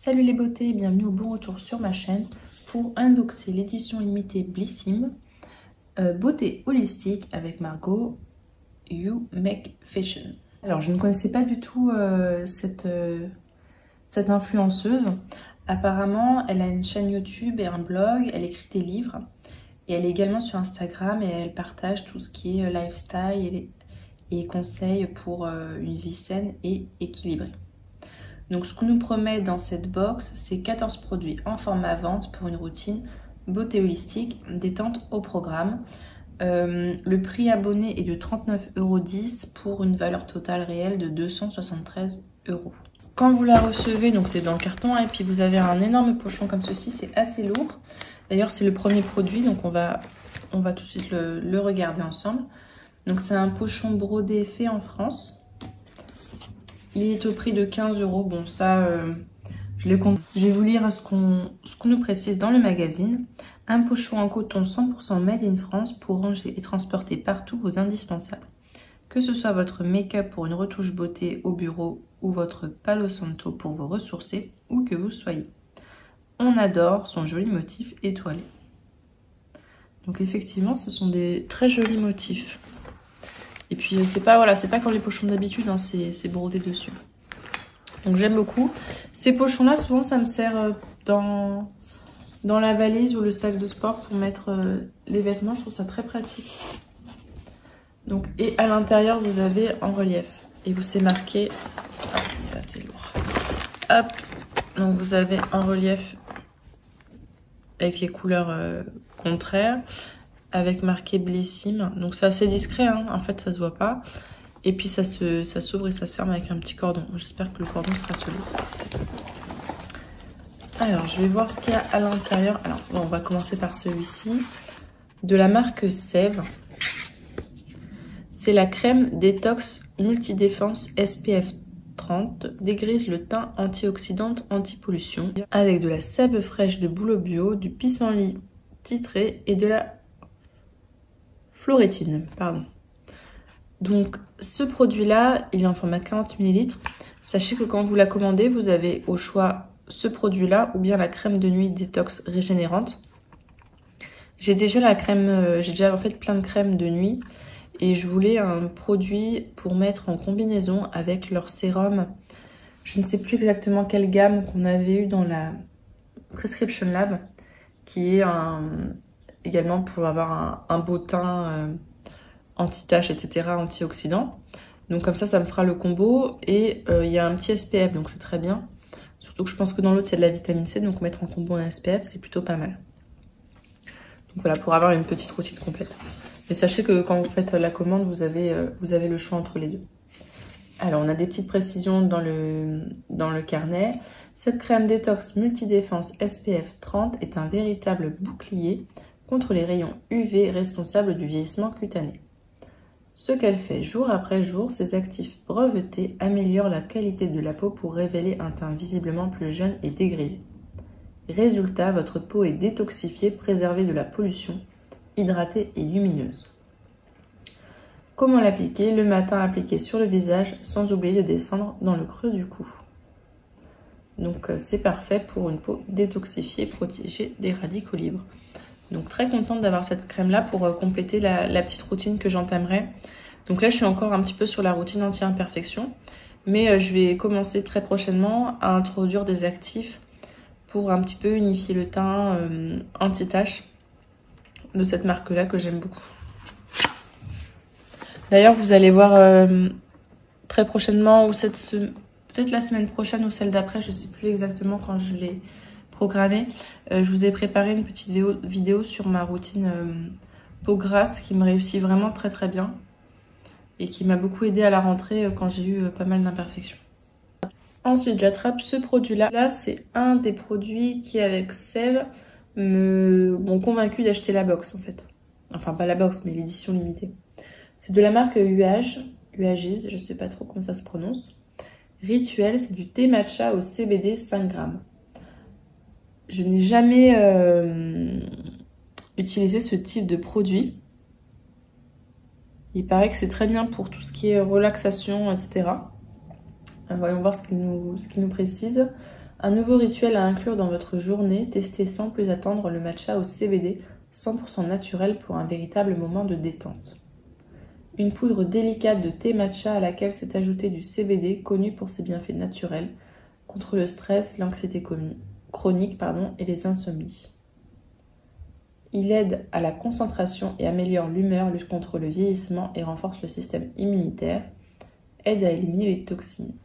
Salut les beautés, bienvenue au bon retour sur ma chaîne pour unboxer l'édition limitée Blissim beauté holistique avec Margot You Make Fashion. Alors je ne connaissais pas du tout cette influenceuse. Apparemment elle a une chaîne YouTube et un blog, elle écrit des livres et elle est également sur Instagram et elle partage tout ce qui est lifestyle et conseils pour une vie saine et équilibrée. Donc ce qu'on nous promet dans cette box, c'est 14 produits en format vente pour une routine beauté holistique, détente au programme. Le prix abonné est de 39,10 € pour une valeur totale réelle de 273 €. Quand vous la recevez, donc c'est dans le carton, et puis vous avez un énorme pochon comme ceci, c'est assez lourd. D'ailleurs c'est le premier produit, donc on va tout de suite le regarder ensemble. Donc c'est un pochon brodé fait en France. Il est au prix de 15 €. Bon, ça, je l'ai compris. Je vais vous lire ce qu'on nous précise dans le magazine. Un pochon en coton 100% made in France pour ranger et transporter partout vos indispensables. Que ce soit votre make-up pour une retouche beauté au bureau ou votre Palo Santo pour vous ressourcer, où que vous soyez. On adore son joli motif étoilé. Donc effectivement, ce sont des très jolis motifs. Et puis c'est pas comme les pochons d'habitude, hein, c'est brodé dessus. Donc j'aime beaucoup. Ces pochons là, souvent ça me sert dans la valise ou le sac de sport pour mettre les vêtements. Je trouve ça très pratique. Donc, et à l'intérieur vous avez en relief. Et vous c'est marqué. Ah, c'est assez lourd. Hop. Donc vous avez en relief avec les couleurs contraires. Avec marqué Blissim. Donc c'est assez discret, hein. En fait ça se voit pas. Et puis ça s'ouvre et ça se ferme avec un petit cordon. J'espère que le cordon sera solide. Alors je vais voir ce qu'il y a à l'intérieur. Alors bon, on va commencer par celui-ci. De la marque Sève. C'est la crème détox multidéfense SPF 30. Dégrise le teint antioxydante anti-pollution. Avec de la sève fraîche de bouleau bio, du pissenlit titré et de la florétine, pardon. Donc ce produit là, il est en format 40 ml. Sachez que quand vous la commandez, vous avez au choix ce produit là ou bien la crème de nuit détox régénérante. J'ai déjà en fait plein de crèmes de nuit et je voulais un produit pour mettre en combinaison avec leur sérum. Je ne sais plus exactement quelle gamme qu'on avait eu dans la Prescription Lab, qui est également pour avoir un beau teint anti-taches, etc., antioxydant. Donc comme ça me fera le combo. Et il y a un petit SPF, donc c'est très bien. Surtout que je pense que dans l'autre, il y a de la vitamine C, donc mettre en combo un SPF, c'est plutôt pas mal. Donc voilà, pour avoir une petite routine complète. Mais sachez que quand vous faites la commande, vous avez le choix entre les deux. Alors, on a des petites précisions dans le carnet. Cette crème détox multidéfense SPF 30 est un véritable bouclier contre les rayons UV responsables du vieillissement cutané. Ce qu'elle fait jour après jour, ces actifs brevetés améliorent la qualité de la peau pour révéler un teint visiblement plus jeune et dégrisé. Résultat, votre peau est détoxifiée, préservée de la pollution, hydratée et lumineuse. Comment l'appliquer? Le matin, appliquer sur le visage sans oublier de descendre dans le creux du cou. Donc c'est parfait pour une peau détoxifiée, protégée des radicaux libres. Donc très contente d'avoir cette crème là pour compléter la petite routine que j'entamerai. Donc là je suis encore un petit peu sur la routine anti-imperfection. Mais je vais commencer très prochainement à introduire des actifs pour un petit peu unifier le teint anti-taches de cette marque là que j'aime beaucoup. D'ailleurs vous allez voir très prochainement ou peut-être la semaine prochaine ou celle d'après, je sais plus exactement quand je l'ai programmé. Je vous ai préparé une petite vidéo sur ma routine peau grasse qui me réussit vraiment très très bien et qui m'a beaucoup aidé à la rentrée quand j'ai eu pas mal d'imperfections. Ensuite j'attrape ce produit là. Là c'est un des produits qui avec Sève m'ont convaincu d'acheter la box en fait. Enfin pas la box mais l'édition limitée. C'est de la marque Uagiz, je sais pas trop comment ça se prononce. Rituel, c'est du thé matcha au CBD 5 grammes. Je n'ai jamais utilisé ce type de produit. Il paraît que c'est très bien pour tout ce qui est relaxation, etc. Voyons voir ce qu'il nous précise. Un nouveau rituel à inclure dans votre journée, testez sans plus attendre le matcha au CBD 100% naturel pour un véritable moment de détente. Une poudre délicate de thé matcha à laquelle s'est ajouté du CBD connu pour ses bienfaits naturels contre le stress, l'anxiété chronique et les insomnies. Il aide à la concentration et améliore l'humeur, lutte contre le vieillissement et renforce le système immunitaire, aide à éliminer les toxines.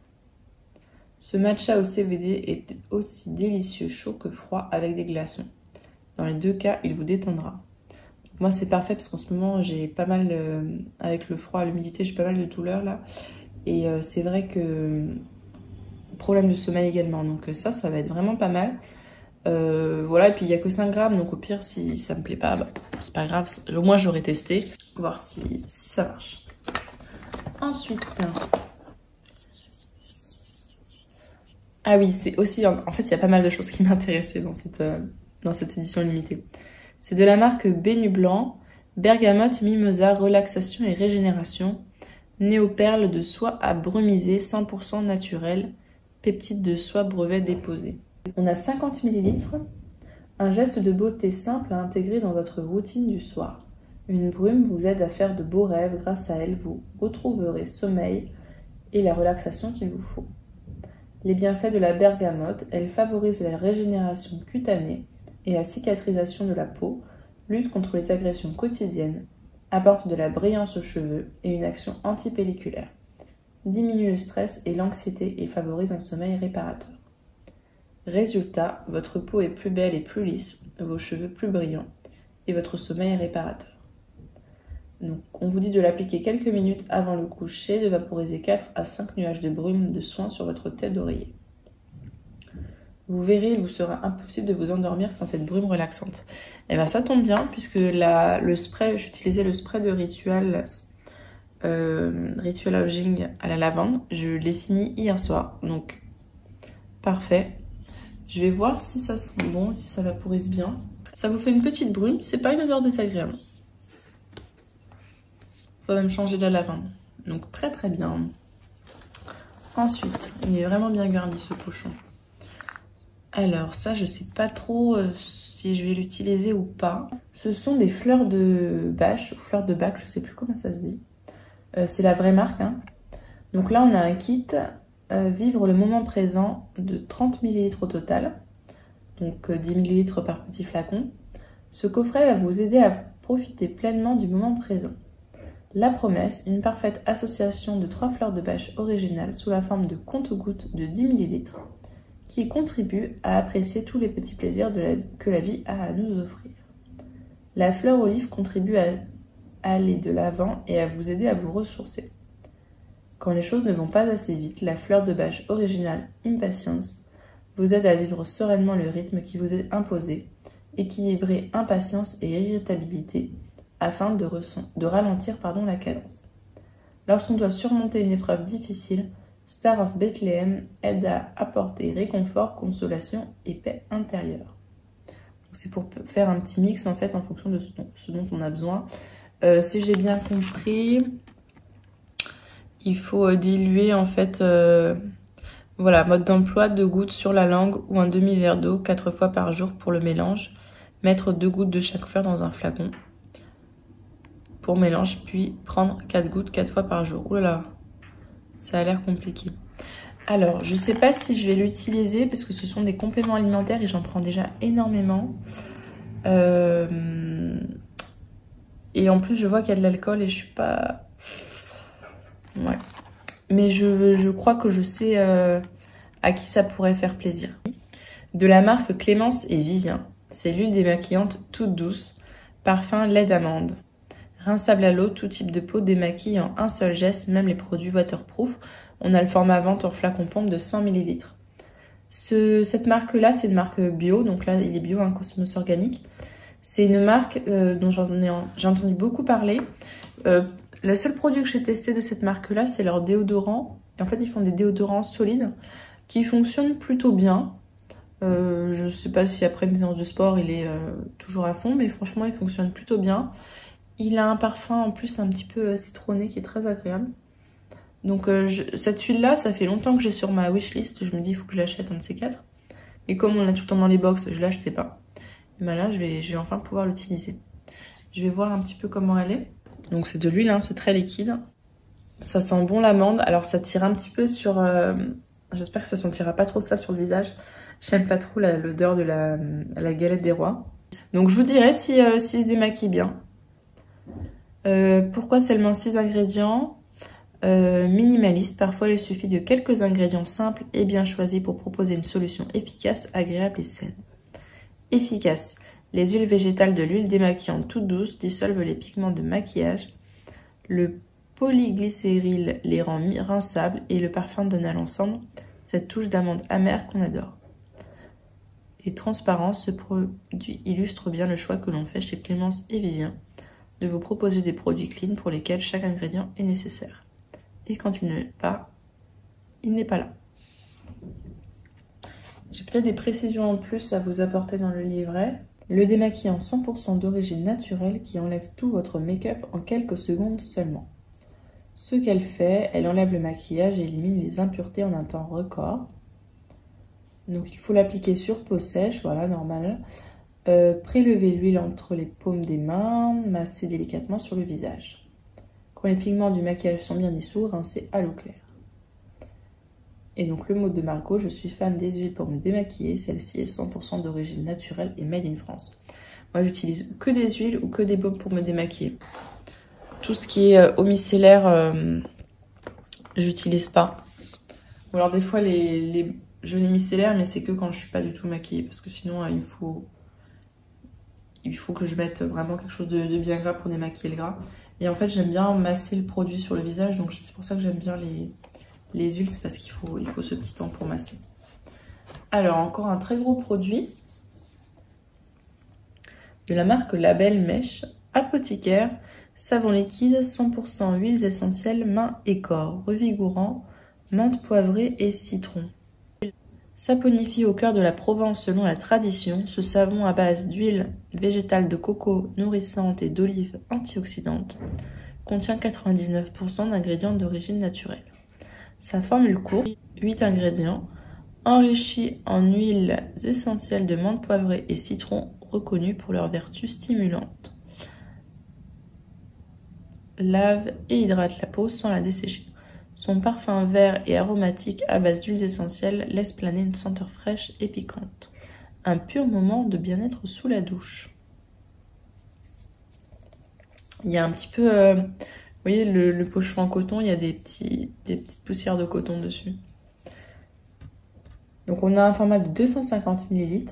Ce matcha au CBD est aussi délicieux chaud que froid avec des glaçons. Dans les deux cas, il vous détendra. Moi, c'est parfait parce qu'en ce moment, j'ai pas mal, avec le froid et l'humidité, j'ai pas mal de douleurs là. Et c'est vrai que problème de sommeil également. Donc ça va être vraiment pas mal. Voilà, et puis il n'y a que 5 grammes, donc au pire, si ça me plaît pas, bah, c'est pas grave. Au moins, j'aurais testé, voir si ça marche. Ensuite, ah oui, c'est aussi, en fait, il y a pas mal de choses qui m'intéressaient dans cette édition limitée. C'est de la marque Bénu Blanc, bergamote, mimosa, relaxation et régénération, néoperle de soie à brumiser, 100% naturel, peptides de soie brevet déposé. On a 50 ml, un geste de beauté simple à intégrer dans votre routine du soir. Une brume vous aide à faire de beaux rêves, grâce à elle, vous retrouverez sommeil et la relaxation qu'il vous faut. Les bienfaits de la bergamote, elle favorise la régénération cutanée et la cicatrisation de la peau, lutte contre les agressions quotidiennes, apporte de la brillance aux cheveux et une action antipelliculaire, diminue le stress et l'anxiété et favorise un sommeil réparateur. Résultat, votre peau est plus belle et plus lisse, vos cheveux plus brillants et votre sommeil est réparateur. Donc, on vous dit de l'appliquer quelques minutes avant le coucher, de vaporiser 4 à 5 nuages de brume de soin sur votre tête d'oreiller. Vous verrez, il vous sera impossible de vous endormir sans cette brume relaxante. Et bien ça tombe bien, puisque le spray, j'utilisais le spray de Ritual Aging à la lavande. Je l'ai fini hier soir, donc parfait. Je vais voir si ça sent bon, si ça vaporise bien. Ça vous fait une petite brume, c'est pas une odeur désagréable. Ça va me changer de la lavande. Donc très très bien. Ensuite, il est vraiment bien garni ce pochon. Alors ça, je sais pas trop si je vais l'utiliser ou pas. Ce sont des fleurs de bâche, ou fleurs de bac, je sais plus comment ça se dit. C'est la vraie marque, hein. Donc là, on a un kit Vivre le moment présent de 30 ml au total. Donc 10 ml par petit flacon. Ce coffret va vous aider à profiter pleinement du moment présent. La promesse, une parfaite association de 3 fleurs de bâche originales sous la forme de compte-gouttes de 10 ml qui contribuent à apprécier tous les petits plaisirs que la vie a à nous offrir. La fleur olive contribue à aller de l'avant et à vous aider à vous ressourcer. Quand les choses ne vont pas assez vite, la fleur de bâche originale Impatience vous aide à vivre sereinement le rythme qui vous est imposé, équilibrer impatience et irritabilité afin de ralentir la cadence. Lorsqu'on doit surmonter une épreuve difficile, Star of Bethlehem aide à apporter réconfort, consolation et paix intérieure. C'est pour faire un petit mix en fait en fonction de ce dont on a besoin. Si j'ai bien compris, il faut diluer en fait, voilà, mode d'emploi, 2 gouttes sur la langue ou un demi-verre d'eau 4 fois par jour pour le mélange. Mettre 2 gouttes de chaque fleur dans un flacon pour mélange, puis prendre 4 gouttes 4 fois par jour. Ouh là là, ça a l'air compliqué. Alors, je sais pas si je vais l'utiliser parce que ce sont des compléments alimentaires et j'en prends déjà énormément. Et en plus, je vois qu'il y a de l'alcool et je suis pas... Ouais. Mais je crois que je sais à qui ça pourrait faire plaisir. De la marque Clémence et Vivien. C'est l'huile démaquillante toute douce. Parfum lait d'amande. Rinçable à l'eau, tout type de peau démaquille en un seul geste, même les produits waterproof. On a le format vente en flacon pompe de 100 ml. Cette marque-là, c'est une marque bio. Donc là, il est bio, Cosmos Organique. C'est une marque dont j'ai entendu beaucoup parler. Le seul produit que j'ai testé de cette marque-là, c'est leur déodorant. Et en fait, ils font des déodorants solides qui fonctionnent plutôt bien. Je sais pas si après une séance de sport, il est toujours à fond, mais franchement, il fonctionne plutôt bien. Il a un parfum en plus un petit peu citronné qui est très agréable. Donc cette huile-là, ça fait longtemps que j'ai sur ma wishlist. Je me dis, il faut que je l'achète, un de ces 4. Et comme on l'a tout le temps dans les box, je l'achetais pas. Et ben là, je vais enfin pouvoir l'utiliser. Je vais voir un petit peu comment elle est. Donc c'est de l'huile, hein, c'est très liquide. Ça sent bon l'amande. Alors ça tire un petit peu sur... J'espère que ça sentira pas trop ça sur le visage. J'aime pas trop l'odeur de la galette des rois. Donc je vous dirai si se démaquille bien. Pourquoi seulement 6 ingrédients? Minimaliste, parfois il suffit de quelques ingrédients simples et bien choisis pour proposer une solution efficace, agréable et saine. Efficace. Les huiles végétales de l'huile démaquillante toute douce dissolvent les pigments de maquillage. Le polyglycéryl les rend rinçables et le parfum donne à l'ensemble cette touche d'amande amère qu'on adore. Et transparence, ce produit illustre bien le choix que l'on fait chez Clémence et Vivien de vous proposer des produits clean pour lesquels chaque ingrédient est nécessaire. Et quand il n'est pas là. J'ai peut-être des précisions en plus à vous apporter dans le livret. Le démaquillant 100% d'origine naturelle qui enlève tout votre make-up en quelques secondes seulement. Ce qu'elle fait, elle enlève le maquillage et élimine les impuretés en un temps record. Donc il faut l'appliquer sur peau sèche, voilà, normal. Prélever l'huile entre les paumes des mains, masser délicatement sur le visage. Quand les pigments du maquillage sont bien dissous, rincez à l'eau claire. Et donc le mot de Margot, je suis fan des huiles pour me démaquiller, celle-ci est 100% d'origine naturelle et made in France. Moi j'utilise que des huiles ou que des baumes pour me démaquiller. Tout ce qui est eau micellaire, j'utilise pas. Ou alors des fois les gelées micellaires, mais c'est que quand je suis pas du tout maquillée, parce que sinon il faut que je mette vraiment quelque chose de bien gras pour démaquiller le gras. Et en fait j'aime bien masser le produit sur le visage, donc c'est pour ça que j'aime bien les huiles, c'est parce qu'il faut ce petit temps pour masser. Alors encore un très gros produit de la marque Label Mèche, apothicaire, savon liquide 100% huiles essentielles, main et corps, revigorant, menthe poivrée et citron. Saponifie au cœur de la Provence selon la tradition, ce savon à base d'huile végétale de coco nourrissante et d'olive antioxydante contient 99% d'ingrédients d'origine naturelle. Sa formule courte, 8 ingrédients, enrichis en huiles essentielles de menthe poivrée et citron reconnus pour leurs vertus stimulantes. Lave et hydrate la peau sans la dessécher. Son parfum vert et aromatique à base d'huiles essentielles laisse planer une senteur fraîche et piquante. Un pur moment de bien-être sous la douche. Il y a un petit peu... vous voyez le pochon en coton, il y a des petites poussières de coton dessus. Donc on a un format de 250 ml.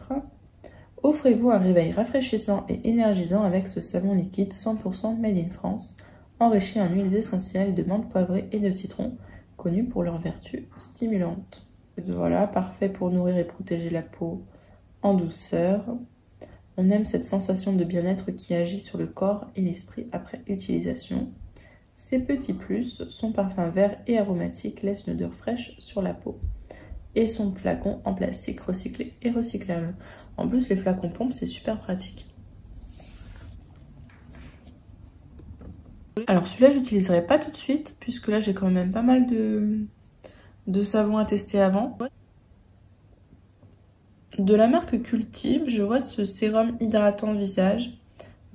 Offrez-vous un réveil rafraîchissant et énergisant avec ce savon liquide 100% made in France, enrichi en huiles essentielles de menthe poivrée et de citron, connus pour leurs vertus stimulantes. Voilà, parfait pour nourrir et protéger la peau en douceur. On aime cette sensation de bien-être qui agit sur le corps et l'esprit après utilisation. Ces petits plus, son parfum vert et aromatique laisse une odeur fraîche sur la peau. Et son flacon en plastique recyclé et recyclable. En plus, les flacons pompes, c'est super pratique. Alors celui-là, je n'utiliserai pas tout de suite, puisque là, j'ai quand même pas mal de savons à tester avant. De la marque Cultive, je vois ce sérum hydratant visage,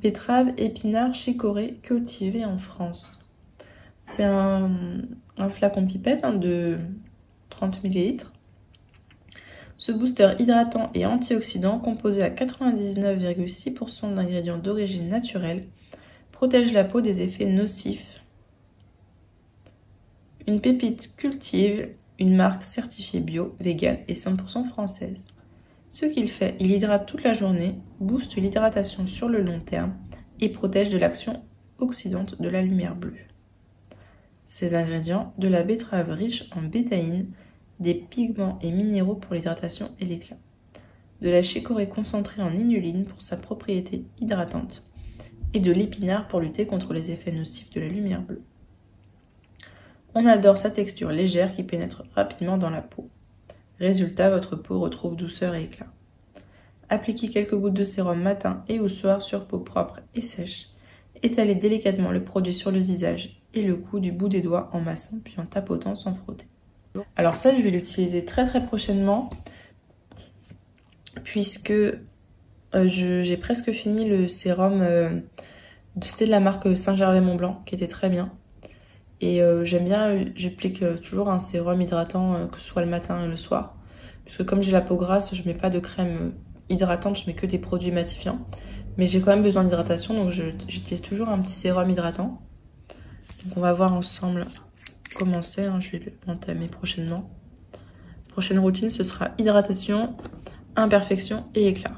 betterave, épinard, chicorée, cultivé en France. C'est un flacon pipette de 30 ml. Ce booster hydratant et antioxydant, composé à 99,6% d'ingrédients d'origine naturelle, protège la peau des effets nocifs. Une pépite Cultive, une marque certifiée bio, vegan et 100% française. Ce qu'il fait, il hydrate toute la journée, booste l'hydratation sur le long terme et protège de l'action oxydante de la lumière bleue. Ces ingrédients, de la betterave riche en bétaïne, des pigments et minéraux pour l'hydratation et l'éclat, de la chicorée concentrée en inuline pour sa propriété hydratante, et de l'épinard pour lutter contre les effets nocifs de la lumière bleue. On adore sa texture légère qui pénètre rapidement dans la peau. Résultat, votre peau retrouve douceur et éclat. Appliquez quelques gouttes de sérum matin et au soir sur peau propre et sèche. Étalez délicatement le produit sur le visage et le cou du bout des doigts en massant puis en tapotant sans frotter. Alors ça, je vais l'utiliser très prochainement puisque j'ai presque fini le sérum. C'était de la marque Saint-Gervais-Mont-Blanc qui était très bien. Et j'aime bien, j'applique toujours un sérum hydratant, que ce soit le matin et le soir. Parce que comme j'ai la peau grasse, je mets pas de crème hydratante, je mets que des produits matifiants. Mais j'ai quand même besoin d'hydratation, donc j'utilise toujours un petit sérum hydratant. Donc on va voir ensemble comment c'est, hein, je vais l'entamer prochainement. Prochaine routine, ce sera hydratation, imperfection et éclat.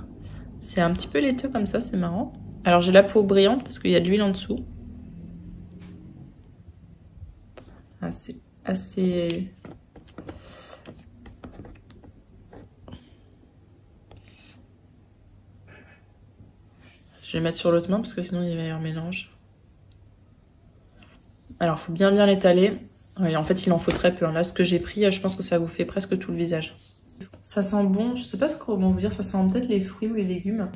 C'est un petit peu laiteux comme ça, c'est marrant. Alors j'ai la peau brillante parce qu'il y a de l'huile en dessous. Ah, c'est assez... Je vais mettre sur l'autre main parce que sinon il va y avoir mélange. Alors il faut bien l'étaler. Ouais, en fait il en faut très peu. Là ce que j'ai pris, je pense que ça vous fait presque tout le visage. Ça sent bon, je sais pas comment vous dire, ça sent peut-être les fruits ou les légumes.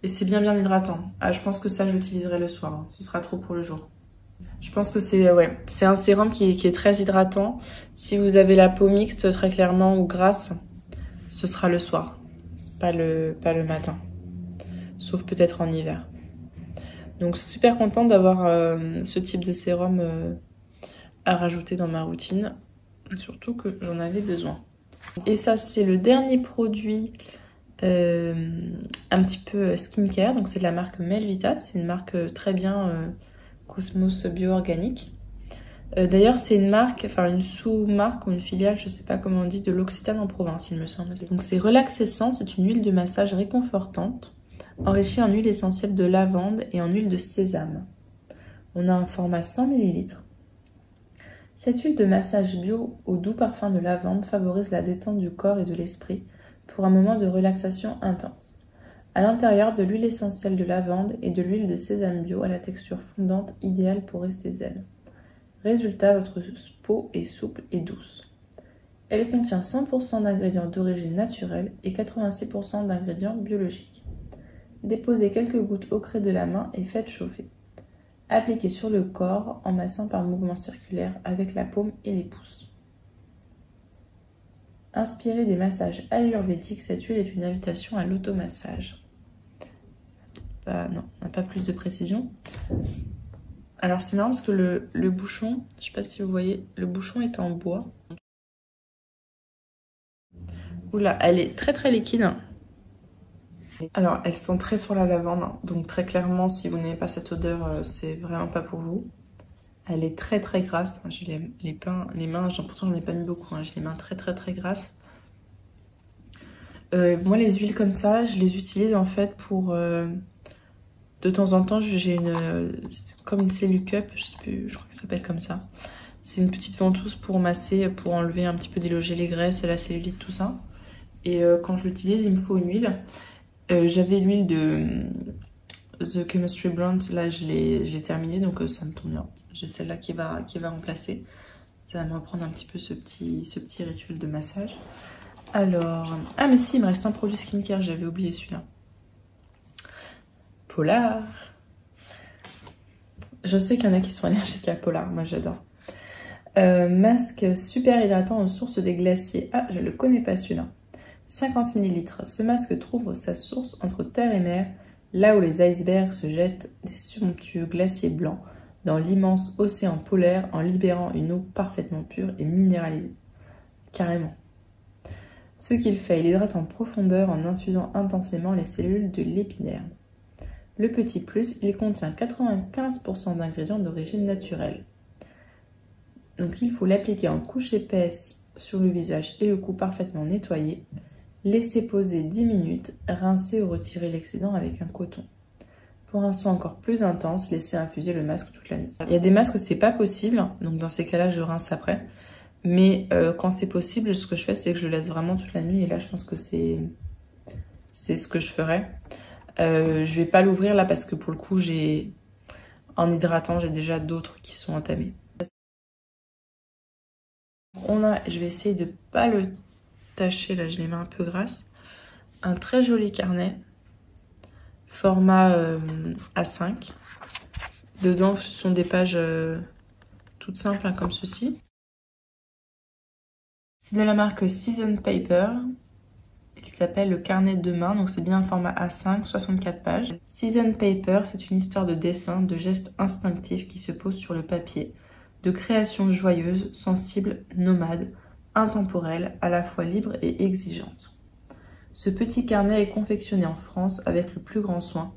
Et c'est bien hydratant. Ah, je pense que ça j'utiliserai le soir, hein. Ce sera trop pour le jour. Je pense que c'est un sérum qui est très hydratant. Si vous avez la peau mixte très clairement ou grasse, ce sera le soir, pas le matin. Sauf peut-être en hiver. Donc super contente d'avoir ce type de sérum à rajouter dans ma routine. Surtout que j'en avais besoin. Et ça c'est le dernier produit un petit peu skincare. Donc c'est de la marque Melvita. C'est une marque très bien Cosmos bio-organique. D'ailleurs c'est une marque, enfin une sous-marque ou une filiale, je sais pas comment on dit, de l'Occitane en Provence il me semble. Donc c'est Relaxessant, c'est une huile de massage réconfortante, enrichie en huile essentielle de lavande et en huile de sésame. On a un format 100 ml. Cette huile de massage bio au doux parfum de lavande favorise la détente du corps et de l'esprit pour un moment de relaxation intense. À l'intérieur, de l'huile essentielle de lavande et de l'huile de sésame bio à la texture fondante idéale pour rester zen. Résultat, votre peau est souple et douce. Elle contient 100% d'ingrédients d'origine naturelle et 86% d'ingrédients biologiques. Déposez quelques gouttes au creux de la main et faites chauffer. Appliquez sur le corps en massant par mouvement circulaire avec la paume et les pouces. Inspirée des massages ayurvédiques, cette huile est une invitation à l'automassage. Non, on n'a pas plus de précision. Alors c'est marrant parce que le bouchon, je sais pas si vous voyez, le bouchon est en bois. Oula, elle est très liquide. Alors elle sent très fort la lavande, donc très clairement si vous n'avez pas cette odeur, c'est vraiment pas pour vous. Elle est très grasse, j'ai les mains, pourtant j'en ai pas mis beaucoup, hein. J'ai les mains très grasses. Moi les huiles comme ça, je les utilise en fait pour... de temps en temps, j'ai comme une cellule cup, je sais plus, je crois que ça s'appelle comme ça. C'est une petite ventouse pour masser, pour enlever un petit peu, déloger les graisses, la cellulite, tout ça. Et quand je l'utilise, il me faut une huile. J'avais l'huile de The Chemistry Blonde, là j'ai terminé, donc ça me tombe bien. J'ai celle-là qui va remplacer. Ça va me reprendre un petit peu ce petit rituel de massage. Alors, ah mais si, il me reste un produit skincare, j'avais oublié celui-là. Polar. Je sais qu'il y en a qui sont allergiques à Polar, moi j'adore. Masque super hydratant aux sources des glaciers. Ah, je le connais pas celui-là. 50 ml. Ce masque trouve sa source entre terre et mer, là où les icebergs se jettent des somptueux glaciers blancs dans l'immense océan polaire en libérant une eau parfaitement pure et minéralisée. Carrément. Ce qu'il fait, il hydrate en profondeur en infusant intensément les cellules de l'épiderme. Le petit plus, il contient 95% d'ingrédients d'origine naturelle. Donc il faut l'appliquer en couche épaisse sur le visage et le cou parfaitement nettoyé. Laissez poser 10 minutes, rincer ou retirer l'excédent avec un coton. Pour un soin encore plus intense, laissez infuser le masque toute la nuit. Il y a des masques où c'est pas possible, donc dans ces cas-là, je rince après. Mais quand c'est possible, ce que je fais, c'est que je laisse vraiment toute la nuit. Et là, je pense que c'est ce que je ferai. Je vais pas l'ouvrir là parce que pour le coup, en hydratant, j'ai déjà d'autres qui sont entamés. Je vais essayer de pas le tacher, là, j'ai les mains un peu grasses. Un très joli carnet, format A5. Dedans, ce sont des pages toutes simples, hein, comme ceci. C'est de la marque Season Paper. s'appelle le carnet de main, donc c'est bien un format A5, 64 pages. Season Paper, c'est une histoire de dessin, de gestes instinctifs qui se posent sur le papier, de créations joyeuses, sensibles, nomades, intemporelles, à la fois libres et exigeantes. Ce petit carnet est confectionné en France avec le plus grand soin,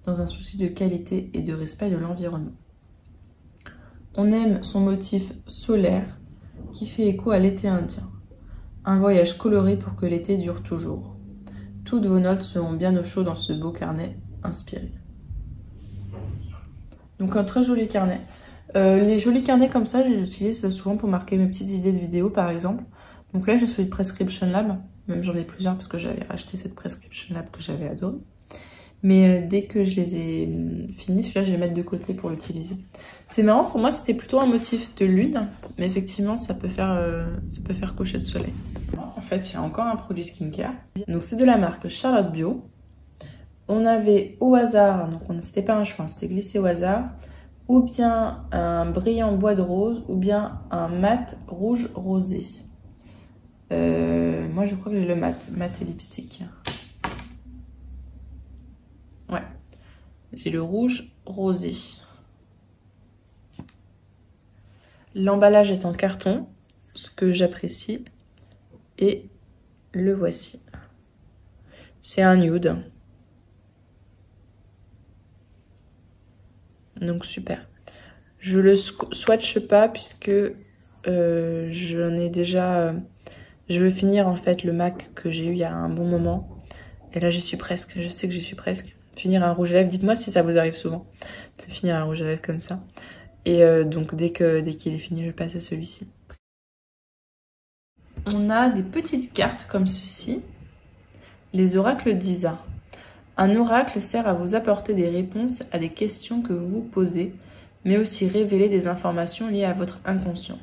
dans un souci de qualité et de respect de l'environnement. On aime son motif solaire qui fait écho à l'été indien. Un voyage coloré pour que l'été dure toujours. Toutes vos notes seront bien au chaud dans ce beau carnet inspiré. Donc un très joli carnet. Les jolis carnets comme ça, je les utilise souvent pour marquer mes petites idées de vidéos par exemple. Donc là j'ai celui de Prescription Lab, même j'en ai plusieurs parce que j'avais acheté cette Prescription Lab que j'avais adorée. Mais dès que je les ai finis, celui-là je vais mettre de côté pour l'utiliser. C'est marrant, pour moi c'était plutôt un motif de lune, mais effectivement ça peut faire cocher de soleil. En fait il y a encore un produit skincare. Donc c'est de la marque Charlotte Bio. On avait au hasard, donc c'était pas un choix, c'était glissé au hasard, ou bien un brillant bois de rose, ou bien un mat rouge rosé. Moi je crois que j'ai le mat et lipstick. Ouais, j'ai le rouge rosé. L'emballage est en carton, ce que j'apprécie, et le voici. C'est un nude. Donc super. Je le swatche pas puisque j'en ai déjà... je veux finir en fait le MAC que j'ai eu il y a un bon moment. Et là j'y suis presque, je sais que j'y suis presque. Finir un rouge à lèvres, dites-moi si ça vous arrive souvent de finir un rouge à lèvres comme ça. Et donc dès qu'il est fini, je passe à celui-ci. On a des petites cartes comme ceci. Les oracles d'Isa. Un oracle sert à vous apporter des réponses à des questions que vous vous posez, mais aussi révéler des informations liées à votre inconscient.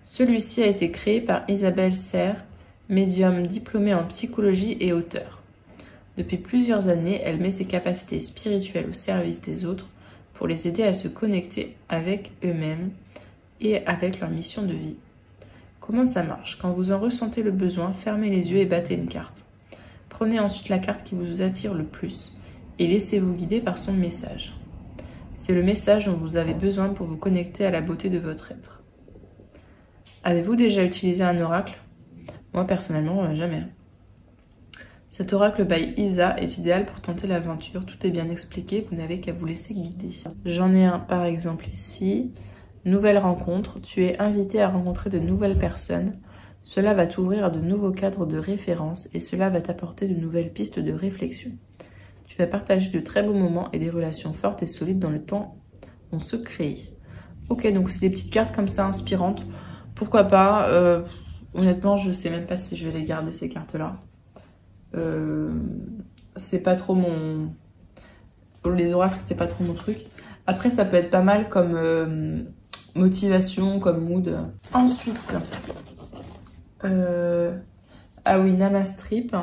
Celui-ci a été créé par Isabelle Serre, médium diplômée en psychologie et auteure. Depuis plusieurs années, elle met ses capacités spirituelles au service des autres pour les aider à se connecter avec eux-mêmes et avec leur mission de vie. Comment ça marche? Quand vous en ressentez le besoin, fermez les yeux et battez une carte. Prenez ensuite la carte qui vous attire le plus et laissez-vous guider par son message. C'est le message dont vous avez besoin pour vous connecter à la beauté de votre être. Avez-vous déjà utilisé un oracle? Moi personnellement, jamais. Cet oracle by Isa est idéal pour tenter l'aventure, tout est bien expliqué, vous n'avez qu'à vous laisser guider. J'en ai un par exemple ici. Nouvelle rencontre, tu es invité à rencontrer de nouvelles personnes. Cela va t'ouvrir à de nouveaux cadres de référence et cela va t'apporter de nouvelles pistes de réflexion. Tu vas partager de très beaux moments et des relations fortes et solides dans le temps vont se créer. Ok, donc c'est des petites cartes comme ça inspirantes. Pourquoi pas honnêtement, je sais même pas si je vais les garder ces cartes-là. C'est pas trop mon... Les oracles, c'est pas trop mon truc. Après, ça peut être pas mal comme motivation, comme mood. Ensuite, ah oui, Namastrip.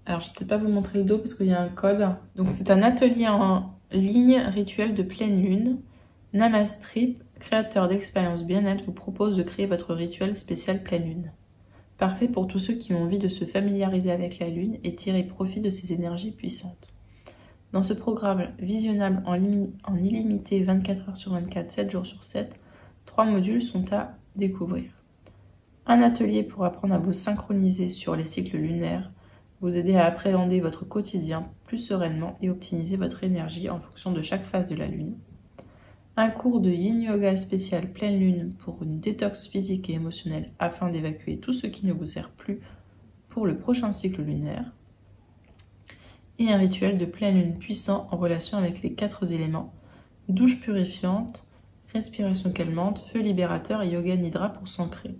Alors, je vais peut-être pas vous montrer le dos parce qu'il y a un code. Donc, c'est un atelier en ligne rituel de pleine lune. Namastrip, créateur d'expériences bien-être, vous propose de créer votre rituel spécial pleine lune. Parfait pour tous ceux qui ont envie de se familiariser avec la lune et tirer profit de ses énergies puissantes. Dans ce programme visionnable en illimité 24 heures sur 24, 7 jours sur 7, 3 modules sont à découvrir. Un atelier pour apprendre à vous synchroniser sur les cycles lunaires, vous aider à appréhender votre quotidien plus sereinement et optimiser votre énergie en fonction de chaque phase de la lune. Un cours de yin yoga spécial pleine lune pour une détox physique et émotionnelle afin d'évacuer tout ce qui ne vous sert plus pour le prochain cycle lunaire. Et un rituel de pleine lune puissant en relation avec les 4 éléments, douche purifiante, respiration calmante, feu libérateur et yoga nidra pour s'ancrer.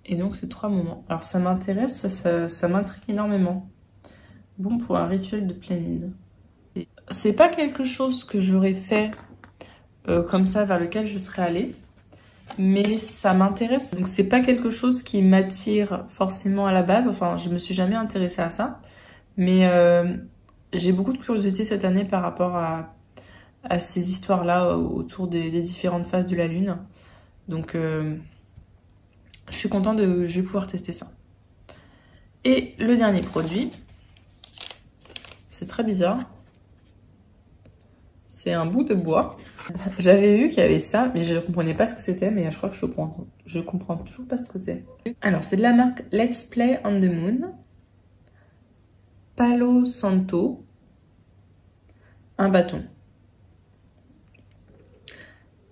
Et donc c'est 3 moments. Alors ça m'intéresse, ça m'intrigue énormément. Bon pour un rituel de pleine lune. C'est pas quelque chose que j'aurais fait comme ça vers lequel je serais allée, mais ça m'intéresse. Donc c'est pas quelque chose qui m'attire forcément à la base, enfin je me suis jamais intéressée à ça, mais j'ai beaucoup de curiosité cette année par rapport à ces histoires-là autour des différentes phases de la lune. Donc je suis contente je vais pouvoir tester ça. Et le dernier produit, c'est très bizarre. C'est un bout de bois. J'avais vu qu'il y avait ça, mais je ne comprenais pas ce que c'était, mais je crois que je comprends toujours pas ce que c'est. Alors, c'est de la marque Let's Play on the Moon. Palo Santo. Un bâton.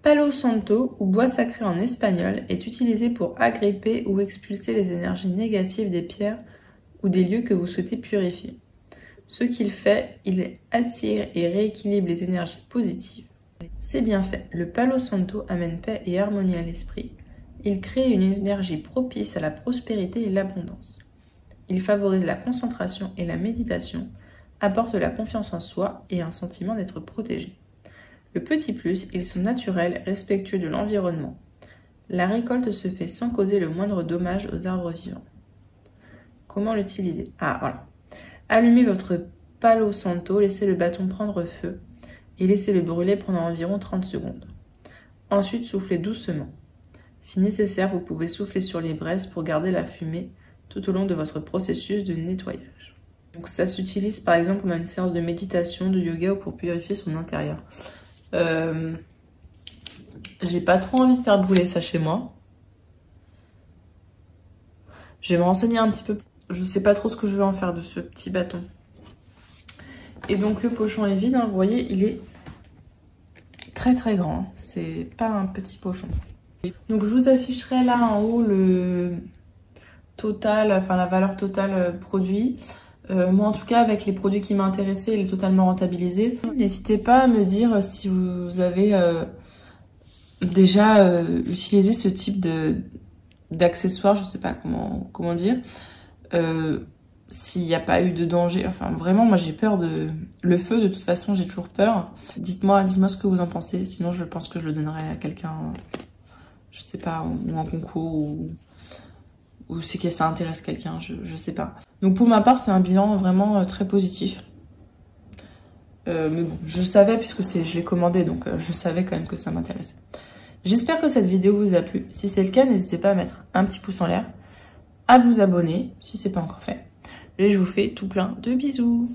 Palo Santo, ou bois sacré en espagnol, est utilisé pour agripper ou expulser les énergies négatives des pierres ou des lieux que vous souhaitez purifier. Ce qu'il fait, il attire et rééquilibre les énergies positives. C'est bien fait. Le Palo Santo amène paix et harmonie à l'esprit. Il crée une énergie propice à la prospérité et l'abondance. Il favorise la concentration et la méditation, apporte la confiance en soi et un sentiment d'être protégé. Le petit plus, ils sont naturels, respectueux de l'environnement. La récolte se fait sans causer le moindre dommage aux arbres vivants. Comment l'utiliser? Ah, voilà. Allumez votre Palo Santo, laissez le bâton prendre feu et laissez-le brûler pendant environ 30 secondes. Ensuite, soufflez doucement. Si nécessaire, vous pouvez souffler sur les braises pour garder la fumée tout au long de votre processus de nettoyage. Donc ça s'utilise par exemple pendant une séance de méditation, de yoga ou pour purifier son intérieur. J'ai pas trop envie de faire brûler ça chez moi. Je vais me renseigner un petit peu. Je sais pas trop ce que je vais en faire de ce petit bâton. Et donc le pochon est vide, hein, vous voyez, il est très très grand. C'est pas un petit pochon. Donc je vous afficherai là en haut le total, enfin la valeur totale produit. Moi en tout cas avec les produits qui m'intéressaient, il est totalement rentabilisé. N'hésitez pas à me dire si vous avez déjà utilisé ce type d'accessoires, je sais pas comment dire. S'il n'y a pas eu de danger, enfin vraiment moi j'ai peur le feu, de toute façon j'ai toujours peur. Dites-moi ce que vous en pensez, sinon je pense que je le donnerai à quelqu'un, je sais pas, ou en concours, ou c'est que ça intéresse quelqu'un, je sais pas. Donc pour ma part c'est un bilan vraiment très positif. Mais bon, je savais puisque je l'ai commandé, donc je savais quand même que ça m'intéressait. J'espère que cette vidéo vous a plu. Si c'est le cas, n'hésitez pas à mettre un petit pouce en l'air, à vous abonner si c'est pas encore fait. Et je vous fais tout plein de bisous.